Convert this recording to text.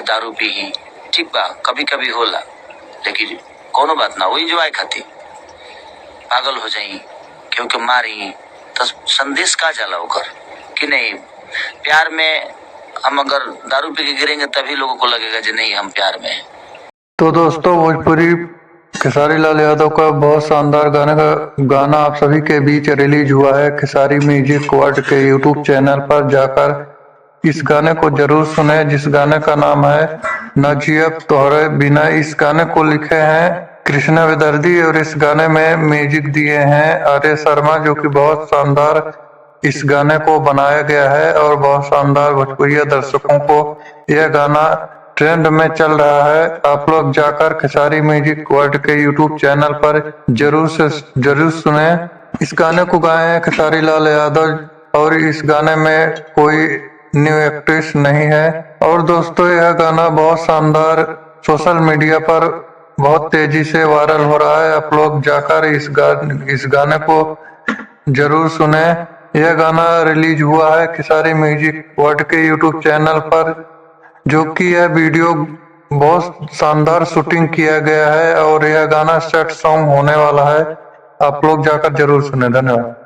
से दारू पी ही ठीक बा, कभी कभी होला, लेकिन कोनो बात ना, वो एंजॉय खाती पागल हो जाई क्योंकि मारी तो संदेश का जाला होकर कि नहीं प्यार में हम अगर दारू पी के गिरेंगे तभी लोगों को लगेगा कि नहीं हम प्यार में हैं। तो दोस्तों, भोजपुरी खेसारी लाल यादव का बहुत शानदार गाना आप सभी के बीच रिलीज हुआ है खेसारी म्यूजिक वर्ल्ड के यूट्यूब चैनल पर। जाकर इस गाने को जरूर सुने, जिस गाने का नाम है न जियब तोहरे बिना। इस गाने को लिखे हैं कृष्णा विदर्दी और इस गाने में म्यूजिक दिए हैं आर्य शर्मा, जो कि बहुत शानदार इस गाने को बनाया गया है और बहुत शानदार भोजपुरी दर्शकों को यह गाना ट्रेंड में चल रहा है। आप लोग जाकर खेसारी म्यूजिक वर्ल्ड के यूट्यूब चैनल पर जरूर सुने। इस गाने को गाए हैं खेसारी लाल यादव और इस गाने में कोई न्यू एक्ट्रेस नहीं है। और दोस्तों, यह गाना बहुत शानदार सोशल मीडिया पर बहुत तेजी से वायरल हो रहा है। आप लोग जाकर इस गाने को जरूर सुने। यह गाना रिलीज हुआ है खेसारी म्यूजिक वर्ल्ड के यूट्यूब चैनल पर, जो कि यह वीडियो बहुत शानदार शूटिंग किया गया है और यह गाना सेट सॉन्ग होने वाला है। आप लोग जाकर जरूर सुने। धन्यवाद।